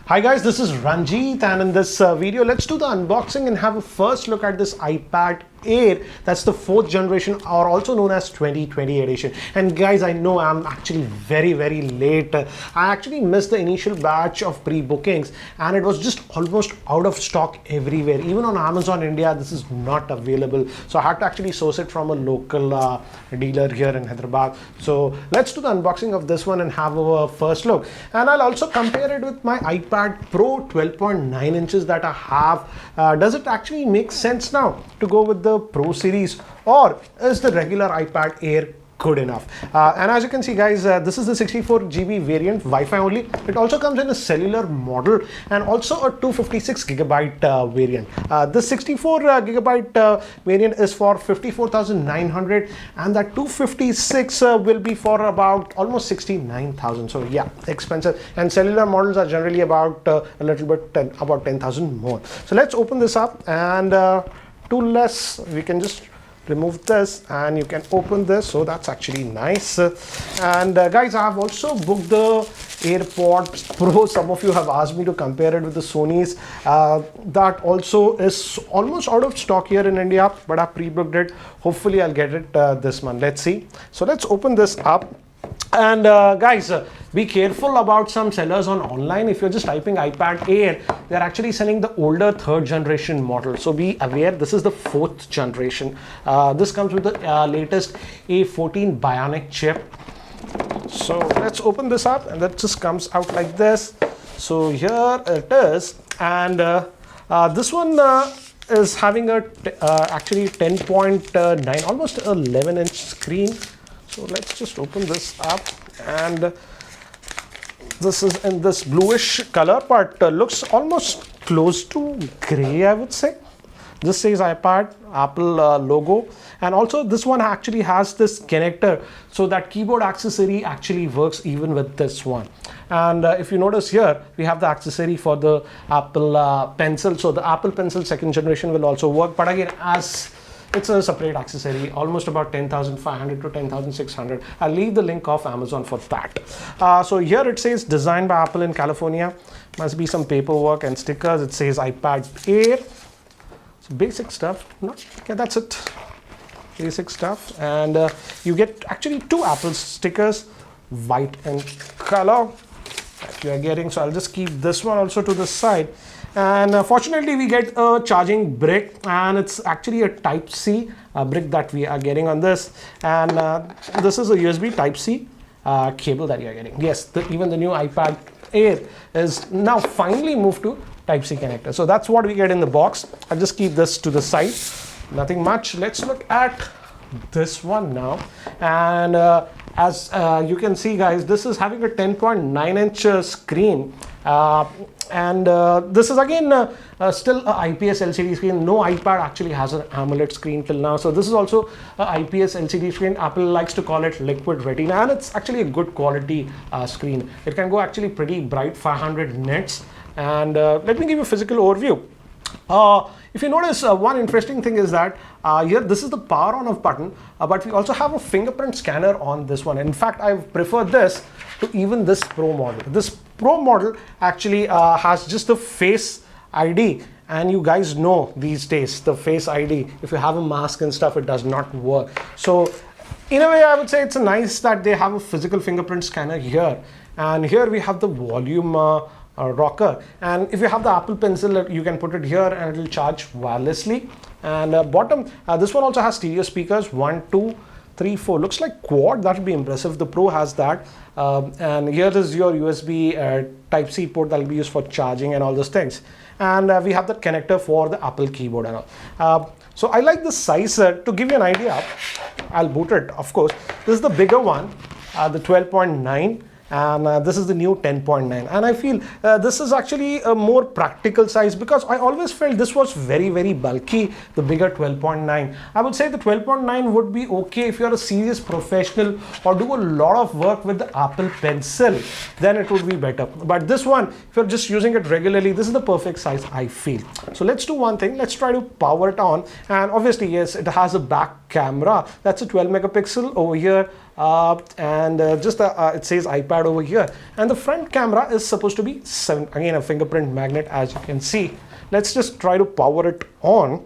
Hi guys, this is Ranjit, and in this video let's do the unboxing and have a first look at this iPad Air. That's the 4th generation, or also known as 2020 edition. And guys, I know I'm actually very late. I actually missed the initial batch of pre-bookings and it was just almost out of stock everywhere. Even on Amazon India, this is not available. So I had to actually source it from a local dealer here in Hyderabad. So let's do the unboxing of this one and have a first look. And I'll also compare it with my iPad Pro 12.9 inches that I have. Does it actually make sense now to go with the Pro series, or is the regular iPad Air good enough? And as you can see guys, this is the 64 GB variant, Wi-Fi only. It also comes in a cellular model and also a 256 gigabyte variant. The 64 gigabyte variant is for 54,900 and that 256 will be for about almost 69,000. So yeah, expensive. And cellular models are generally about a little bit about 10,000 more. So let's open this up, and toolless, we can just remove this and you can open this. So that's actually nice. And guys, I have also booked the AirPods Pro. Some of you have asked me to compare it with the Sony's. That also is almost out of stock here in India, but I pre-booked it. Hopefully I'll get it this month. Let's see. So let's open this up. And guys, be careful about some sellers on online. If you're just typing iPad Air, they're actually selling the older 3rd generation model. So be aware, this is the 4th generation. This comes with the latest A14 Bionic chip. So let's open this up, and that just comes out like this. So here it is, and this one is having a actually 10.9, almost 11-inch screen. So let's just open this up, and this is in this bluish color, but looks almost close to gray, I would say. This says iPad, Apple logo, and also this one actually has this connector, so that keyboard accessory actually works even with this one. And if you notice here, we have the accessory for the Apple Pencil. So the Apple Pencil 2nd generation will also work, but again, as it's a separate accessory, almost about 10,500 to 10,600. I'll leave the link of Amazon for that. So here it says designed by Apple in California. Must be some paperwork and stickers. It says iPad Air. So basic stuff. No, okay, that's it. Basic stuff. And you get actually 2 Apple stickers, white and color, that you are getting. So I'll just keep this one also to the side. And fortunately, we get a charging brick, and it's actually a Type-C brick that we are getting on this. And this is a USB Type-C cable that you are getting. Yes, even the new iPad Air is now finally moved to Type-C connector. So that's what we get in the box. I'll just keep this to the side. Nothing much. Let's look at this one now. And as you can see guys, this is having a 10.9-inch screen. And this is again still a IPS LCD screen. No iPad actually has an AMOLED screen till now. So this is also a IPS LCD screen. Apple likes to call it liquid retina, and it's actually a good quality screen. It can go actually pretty bright, 500 nits. And let me give you a physical overview. If you notice, one interesting thing is that here this is the power on off button, but we also have a fingerprint scanner on this one. In fact, I prefer this to even this Pro model. This Pro model actually has just the Face ID, and you guys know these days the Face ID, if you have a mask and stuff, it does not work. So in a way, I would say it's nice that they have a physical fingerprint scanner here, and here we have the volume rocker. And if you have the Apple Pencil, you can put it here and it will charge wirelessly. And bottom, this one also has stereo speakers, 1, 2, 3, 4. Looks like quad. That would be impressive. The Pro has that. And here is your USB Type-C port that will be used for charging and all those things. And we have the connector for the Apple keyboard and all. So I like the size. To give you an idea, I'll boot it, of course. This is the bigger one, the 12.9. And this is the new 10.9, and I feel this is actually a more practical size, because I always felt this was very bulky, the bigger 12.9. I would say the 12.9 would be okay if you're a serious professional or do a lot of work with the Apple Pencil, then it would be better. But this one, if you're just using it regularly, this is the perfect size, I feel. So let's do one thing. Let's try to power it on. And obviously, yes, it has a back camera. That's a 12 megapixel. Over here it says iPad over here, and the front camera is supposed to be 7, again a fingerprint magnet, as you can see. Let's just try to power it on.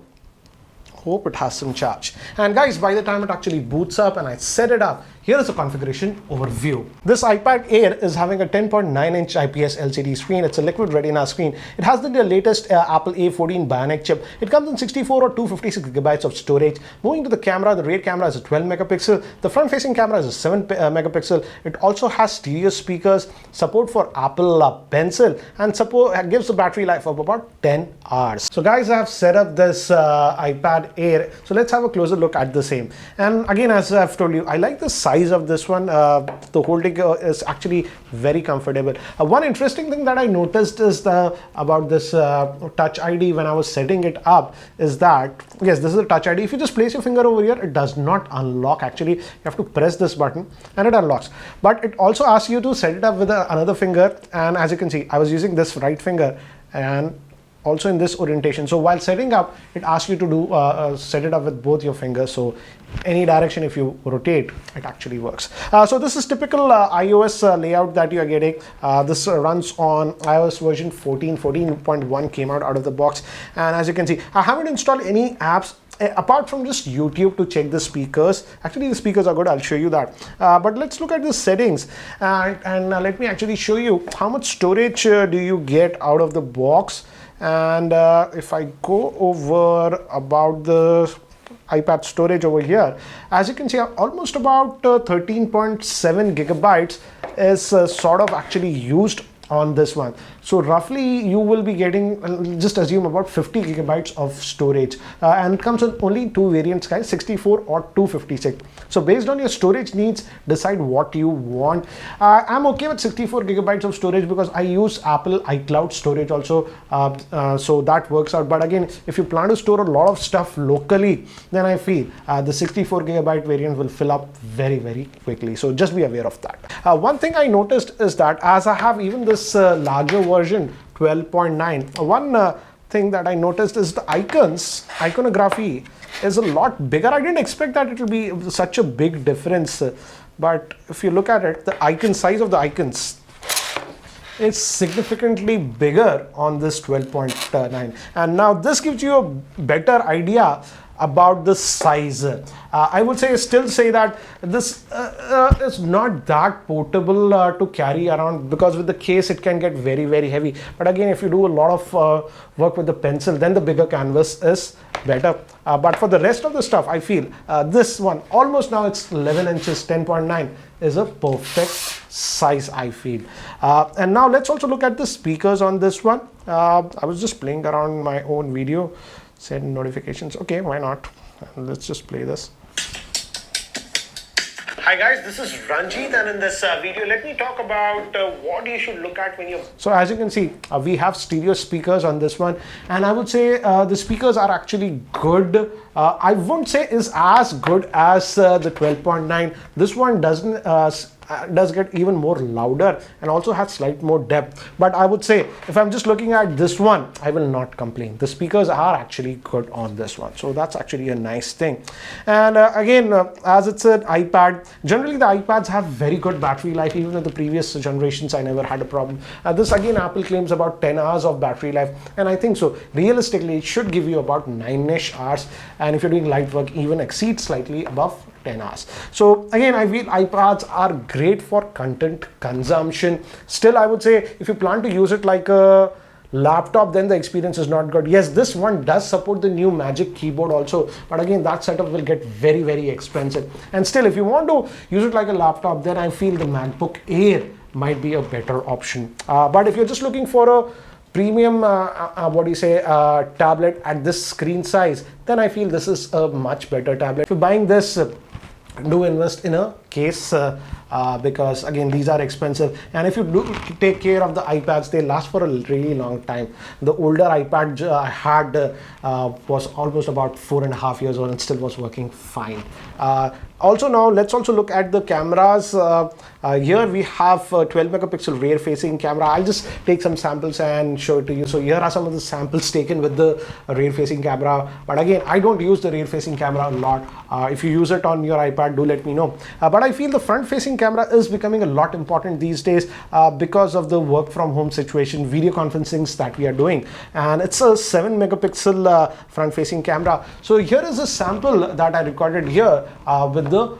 Hope it has some charge. And guys, by the time it actually boots up and I set it up, here is a configuration overview. This iPad Air is having a 10.9-inch IPS LCD screen. It's a liquid retina screen. It has the latest Apple A14 Bionic chip. It comes in 64 or 256 gigabytes of storage. Moving to the camera, the rear camera is a 12 megapixel. The front-facing camera is a 7 megapixel. It also has stereo speakers, support for Apple Pencil, and gives the battery life of about 10 hours. So guys, I have set up this iPad Air. So let's have a closer look at the same. And again, as I've told you, I like the size of this one. The holding is actually very comfortable. One interesting thing that I noticed is about this Touch ID when I was setting it up is that, yes, this is a Touch ID. If you just place your finger over here, it does not unlock. Actually, you have to press this button and it unlocks. But it also asks you to set it up with another finger. And as you can see, I was using this right finger and also in this orientation. So while setting up, it asks you to do set it up with both your fingers. So any direction, if you rotate, it actually works. So this is typical iOS layout that you are getting. This runs on iOS version 14.1 came out of the box. And as you can see, I haven't installed any apps apart from just YouTube to check the speakers. Actually, the speakers are good. I'll show you that. But let's look at the settings and let me actually show you how much storage do you get out of the box. And if I go over about the iPad storage over here, as you can see, almost about 13.7 gigabytes is sort of actually used on this one. So roughly you will be getting, just assume about 50 gigabytes of storage, and it comes with only two variants, guys, 64 or 256. So based on your storage needs, decide what you want. I'm okay with 64 gigabytes of storage because I use Apple iCloud storage also, so that works out. But again, if you plan to store a lot of stuff locally, then I feel the 64 gigabyte variant will fill up very quickly. So just be aware of that. One thing I noticed is that as I have even this larger version 12.9, one thing that I noticed is the iconography is a lot bigger. I didn't expect that it will be such a big difference, but if you look at it, the size of the icons is significantly bigger on this 12.9, and now this gives you a better idea about the size. I would still say that this is not that portable to carry around, because with the case it can get very heavy. But again, if you do a lot of work with the pencil, then the bigger canvas is better. But for the rest of the stuff, I feel this one, almost now it's 11 inches, 10.9 is a perfect size, I feel. And now let's also look at the speakers on this one. I was just playing around my own video, send notifications. Okay, why not? Let's just play this. Hi guys, this is Ranjit, and in this video, let me talk about what you should look at when you're... So as you can see, we have stereo speakers on this one, and I would say the speakers are actually good. I wouldn't say is as good as the 12.9. This one does get even more louder and also has slight more depth. But I would say if I'm just looking at this one, I will not complain. The speakers are actually good on this one, so that's actually a nice thing. And again, as it's an iPad, generally the iPads have very good battery life. Even in the previous generations, I never had a problem. This again, Apple claims about 10 hours of battery life, and I think so. Realistically, it should give you about 9-ish hours, and if you're doing light work, even exceed slightly above 10 hours. So again, I feel iPads are great for content consumption. Still, I would say if you plan to use it like a laptop, then the experience is not good. Yes, this one does support the new Magic Keyboard also, but again, that setup will get very expensive. And still, if you want to use it like a laptop, then I feel the MacBook Air might be a better option. But if you're just looking for a premium tablet at this screen size, then I feel this is a much better tablet. If you're buying this, do invest in a case, because again, these are expensive, and if you do take care of the iPads, they last for a really long time. The older iPad I had was almost about 4.5 years old and still was working fine. Also now let's also look at the cameras. Here we have a 12 megapixel rear facing camera. I'll just take some samples and show it to you. So here are some of the samples taken with the rear facing camera, but again, I don't use the rear facing camera a lot. If you use it on your iPad, do let me know. But I feel the front facing camera is becoming a lot important these days because of the work from home situation, video conferencings that we are doing, and it's a 7 megapixel front facing camera. So here is a sample that I recorded here with the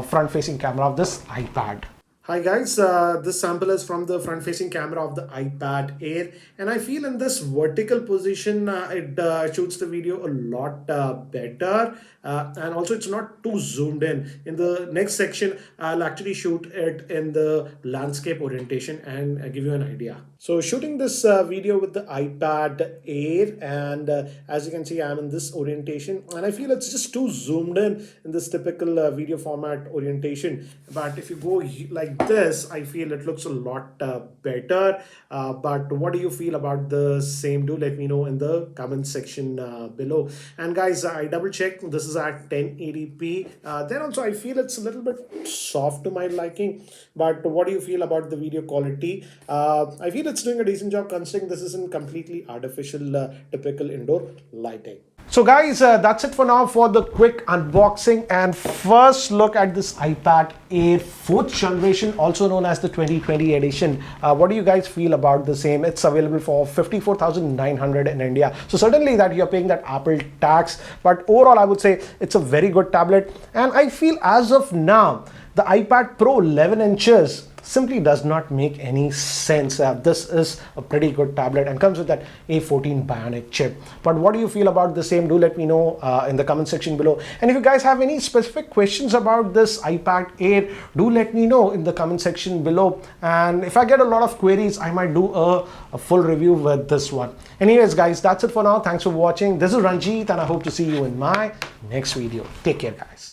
front facing camera of this iPad. Hi guys, this sample is from the front facing camera of the iPad Air, and I feel in this vertical position it shoots the video a lot better, and also it's not too zoomed in. In the next section I'll actually shoot it in the landscape orientation and give you an idea. So shooting this video with the iPad Air, and as you can see I'm in this orientation, and I feel it's just too zoomed in this typical video format orientation. But if you go like this, I feel it looks a lot better. But what do you feel about the same? Do let me know in the comment section below. And guys, I double checked, this is at 1080p. Then also I feel it's a little bit soft to my liking. But what do you feel about the video quality? I feel it's doing a decent job considering this isn't completely artificial, typical indoor lighting. So guys, that's it for now for the quick unboxing and first look at this iPad Air 4th generation, also known as the 2020 edition. What do you guys feel about the same? It's available for 54,900 in India. So certainly that you're paying that Apple tax, but overall I would say it's a very good tablet. And I feel as of now, the iPad Pro 11 inches simply does not make any sense. This is a pretty good tablet and comes with that A14 Bionic chip. But what do you feel about the same? Do let me know in the comment section below. And if you guys have any specific questions about this iPad Air, do let me know in the comment section below. And if I get a lot of queries, I might do a full review with this one. Anyways guys, that's it for now. Thanks for watching. This is Ranjit and I hope to see you in my next video. Take care guys.